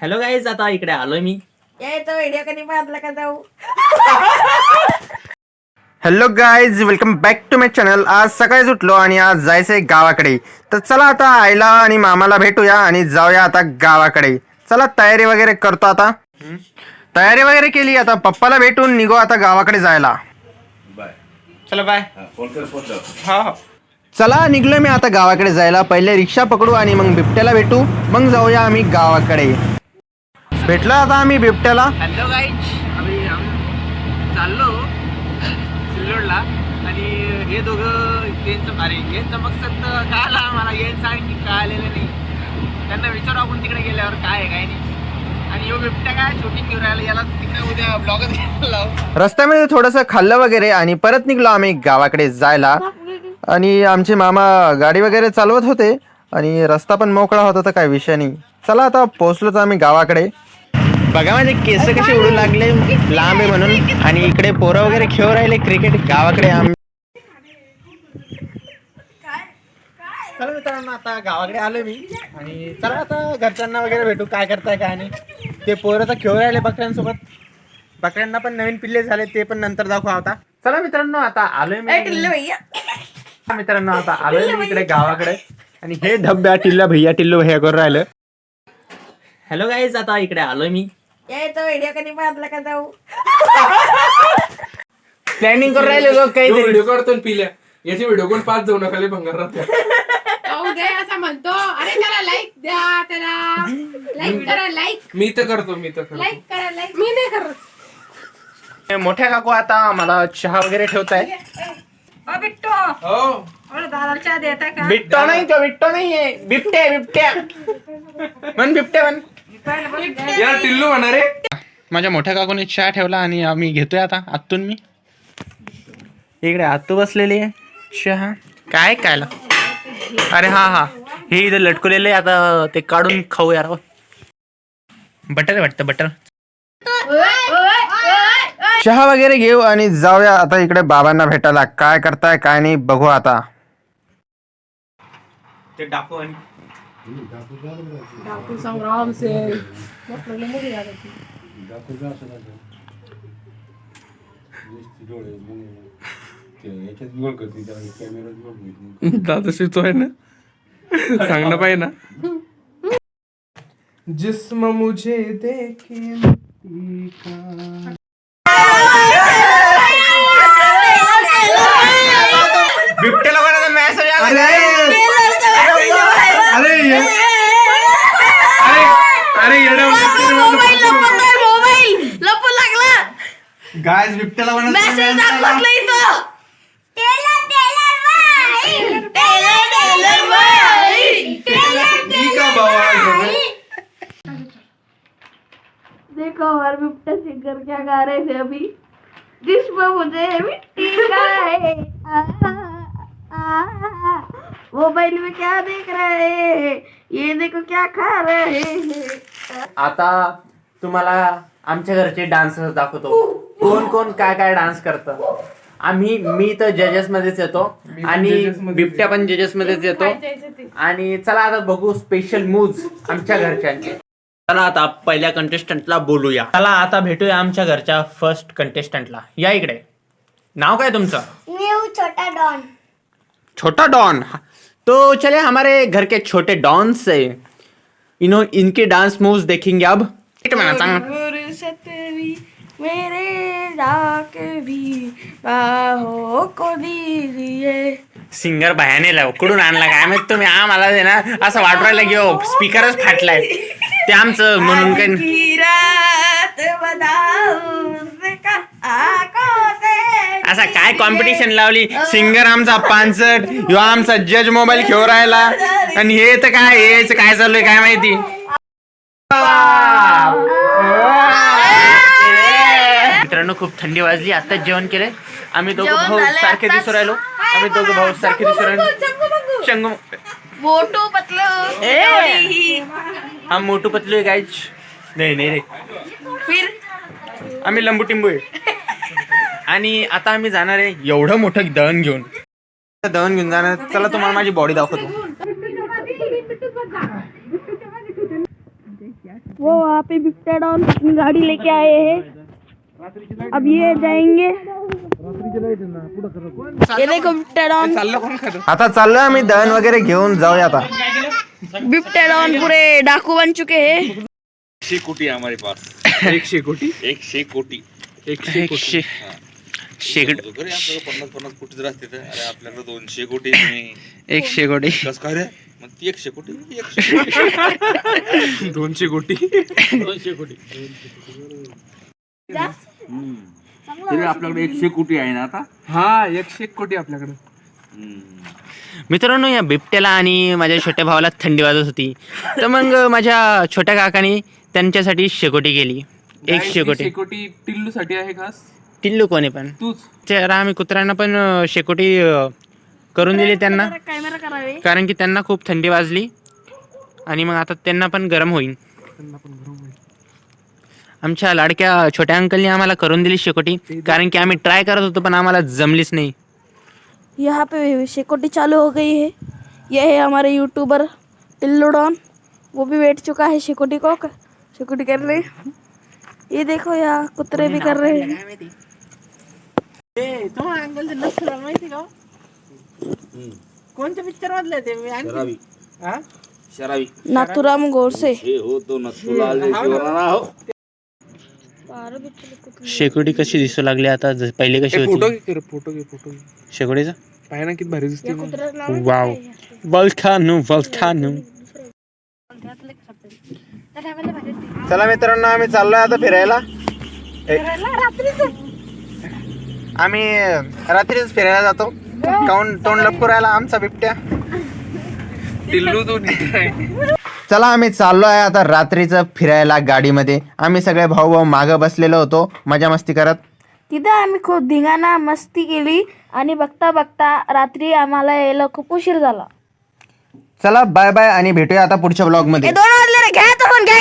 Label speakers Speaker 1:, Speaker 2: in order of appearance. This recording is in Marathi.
Speaker 1: हॅलो गाईज, आता इकडे आलोय मी.
Speaker 2: यायचा व्हिडिओ कधी बांधला का जाऊ.
Speaker 3: Hello guys, welcome back to my channel. आज सकाळीच उठलो आणि आज जायचंय गावाकडे. तर चला आता आईला आणि मामाला भेटूया आणि जाऊया आता गावाकडे. चला तयारी वगैरे करतो आता. तयारी वगैरे केली, आता पप्पाला भेटून निघू आता गावाकडे जायला. चला बाय. हा चला निघलोय मी आता गावाकडे जायला. पहिले रिक्षा पकडू आणि मग बिबट्याला भेटू, मग जाऊया आम्ही गावाकडे. भेटलो आता आम्ही बिबट्याला.
Speaker 1: हॅलो गाईज, आम्ही चाललो सिल्लोडला आणि हे दोघं यांचं मकसद काय आला मला येण सांग की काय आलेलं नाही. त्यांना विचारू आपण तिकडे गेल्यावर काय आहे काय नाही. आणि यो बिबट्या काय शूटिंग घेऊन राहिला, याला तिकडे उद्या ब्लॉगच घ्यायला लावू.
Speaker 3: रस्त्यामध्ये थोडंसं खाल्लं वगैरे आणि परत निघलो आम्ही गावाकडे जायला. आणि आमचे मामा गाडी वगैरे चालवत होते आणि रस्ता पण मोकळा होता, तर काही विषय नाही. चला आता पोहोचलोच आम्ही गावाकडे. बघा माझे केस कसे उडू लागले, लांब आहे म्हणून. आणि इकडे पोरं वगैरे खेळू राहिले क्रिकेट गावाकडे. आम्ही
Speaker 1: चला मित्रांनो, आता गावाकडे आलो मी आणि चला आता घरच्यांना वगैरे भेटू, काय करताय काय नाही. ते पोरं तर खेळू राहिले बकऱ्यांसोबत. बकऱ्यांना पण नवीन पिल्ले झाले, ते पण नंतर दाखवू. आता चला मित्रांनो, आता आलोय मी. मित्रांनो आता आलोय मी इकडे गावाकडे आणि हे धब्ब्या टिल्ला भैया करून राहिलं. हॅलो गाईज, आता इकडे आलोय मी.
Speaker 2: यायचा व्हिडिओ कधी बांधला का जाऊ.
Speaker 1: प्लॅनिंग करून राहिले लोक काही
Speaker 4: व्हिडिओ काढतो पिल्या याचे व्हिडिओ कोण पाच जाऊ नका भंगार राहते.
Speaker 5: असं म्हणतो. अरे त्याला लाईक द्या, त्याला लाईक करा. लाईक
Speaker 4: मी तर करतो
Speaker 5: लाईक करा. लाईक मी नाही करत.
Speaker 1: मोठ्या काकू आता मला चहा वगैरे ठेवताय.
Speaker 2: बिट्टो
Speaker 4: हो
Speaker 2: दादा चहा देता का.
Speaker 1: बिट्टो नाही, तो बिट्टो नाहीये, बिबट्या म्हण, बिबट्या म्हण.
Speaker 4: यार टिल्लू म्हणा रे.
Speaker 1: माझ्या मोठ्या काकूने चहा ठेवला आणि आम्ही घेतोय आता आतून. मी इकडे आतू बसलेली आहे. चहा काय कायला. अरे हा हे इथं लटकवलेलं आहे, आता ते काढून खाऊ यार. बटर वाटतं बटर.
Speaker 3: चहा वगैरे घेऊ आणि जाऊया आता इकडे बाबांना भेटायला. काय करताय काय नाही बघू आता.
Speaker 1: ते डाकू आणि
Speaker 5: डाकू संग्राम से
Speaker 4: दादा शिवतो आहे ना, सांगणं पाहिजे ना. जिस्म मुझे देखे
Speaker 1: बिबट्याला कोणाचा मेसेज आला.
Speaker 2: लपू लागला.
Speaker 1: गाइस बिबट्याला
Speaker 2: मेसेज दाखवला इथं. देखो हमारे बिबटा सिंगर क्या गा रहे थे अभी. जिसमें मुझे मिट्टी का है. मोबाइल में क्या देख रहे हैं, ये देखो क्या खा रहे हैं.
Speaker 1: आता तुम्हाला आमच्या घरचे डान्स दाखवतो. कोण कोण काय काय डान्स करतं. मी तर जजेस मध्येच येतो आणि बिबट्या पण जजेस मध्येच येतो. आणि चला आता बघू स्पेशल मूव्ज आमच्या घरच्यांचे. चला आता पहिल्या कंटेस्टंटला बोलूया. चला आता भेटूया आमच्या घरच्या फर्स्ट कंटेस्टंटला. या इकडे. नाव काय तुमचं.
Speaker 2: छोटा डॉन.
Speaker 1: छोटा डॉन. तो चले हमारे घर के छोटे डॉन से इनके डांस मूव्स देखेंगे अब.
Speaker 2: मेरे डाक भी बाहों को दीजिए.
Speaker 1: सिंगर भयाने कुठून आणला काय माहित तुम्ही. आम्हाला दे ना असं वाटू राहिलं की स्पीकरच फाटलाय. ते आमचं म्हणून काही असं काय कॉम्पिटिशन लावली. सिंगर आमचा 65, ह्यो आमचा जज मोबाईल खेळू राहिला आणि हे तर काय हेच काय चाललंय काय माहिती. मित्रांनो खूप थंडी वाजली. आता जेवण केलंय. आम्ही दोघं भाऊ सारखे दिसू राहिलो. चंगू
Speaker 2: मोटू पतलू.
Speaker 1: हम मोटू पतलू आहे गाइज. नाही रे,
Speaker 2: फिर
Speaker 1: आम्ही लंबू टिंबू आहे. आणि आता आम्ही जाणार आहे एवढं मोठं दळण घेऊन जाणार. चला तुम्हाला माझी बॉडी दाखवतो.
Speaker 2: वो वहाँ पे बिबटा डॉन अपनी गाड़ी लेके आए हैं। अब ये जाएंगे। ये देखो बिबटा डॉन।
Speaker 3: आता चाललोय आम्ही दहन वगैरे घेऊन जाऊया आता.
Speaker 2: बिबटा डॉन पूरे डाकू बन चुके हैं।
Speaker 6: 100 कोटी है हमारे पास.
Speaker 4: 100 कोटी
Speaker 6: 100 कोटी.
Speaker 4: 100 कोटी.
Speaker 3: शेकड
Speaker 6: आपल्याला 50 कोटी जर असते तर अरे आपल्याकडे 200 कोटी तुम्ही
Speaker 3: 100 कोटी.
Speaker 6: कस काय रे मग ती 100 कोटी 100
Speaker 4: 200 कोटी.
Speaker 6: तरी आपल्याकडे 100 कोटी आहे ना आता.
Speaker 4: हा 100 कोटी आपल्याकडे.
Speaker 3: मित्रांनो, या बिबट्याला आणि माझ्या छोट्या भावाला थंडी वाजत होती, तर मग माझ्या छोट्या काकाने त्यांच्यासाठी शेकोटी केली. 100 कोटी.
Speaker 4: शेकोटी टिल्लू साठी आहे खास.
Speaker 3: टिल्लू कोणी पण
Speaker 4: तूच.
Speaker 3: त्याला आम्ही कुत्र्यांना पण शेकोटी करून दिली त्यांना,
Speaker 2: कॅमेरा करावे.
Speaker 3: कारण की त्यांना खूप थंडी वाजली आणि मग आता त्यांना पण गरम होईल. आमच्या लाडक्या छोट्या अंकलने आम्हाला करून दिली शेकोटी, कारण की आम्ही ट्राय करत होतो पण आम्हाला जमलीच नाही.
Speaker 2: यहाँ पे शेकोटी चालू हो गई है। ये है हमारे यूट्यूबर टिल्लू डॉन, वो भी बैठ चुका है शेकोटी को शेकोटी कर रहे हैं। ये देखो यहाँ कुत्ते भी कर रहे हैं।
Speaker 1: कोणत्या पिक्चर मधले ते
Speaker 6: शराबी शराबी
Speaker 2: नाथुराम गोडसे।
Speaker 6: हे हो तो नथुलाल शिवराणा हो.
Speaker 3: शेकोटी कशी दिसू लागली आता, पहिले कशी
Speaker 4: फोटो
Speaker 3: होती
Speaker 4: घे फोटो घे फोटो घे.
Speaker 3: शेकोटीचा?
Speaker 4: पाय ना किती भारी दिसते.
Speaker 3: वाव, वल्खानू वल्खानू. चला मित्रांनो, आम्ही चाललोय आता फिरायला. आम्ही रात्रीच फिरायला जातो, काऊन तोंड लपकू राहिला आमचा बिबट्या.
Speaker 4: टिल्लू तो.
Speaker 3: चला आम्ही चाललो आहे आता रात्रीचं फिरायला गाडीमध्ये. आम्ही सगळे भाऊ भाऊ मागं बसलेलो होतो मजा मस्ती करत.
Speaker 2: तिथं आम्ही खूप धिंगाणा मस्ती केली आणि बघता बघता रात्री आम्हाला यायला खूप उशीर झाला.
Speaker 3: चला बाय बाय आणि भेटूया आता पुढच्या ब्लॉग मध्ये.
Speaker 2: 2 वाजले रे, घ्या तो फोन, घ्या.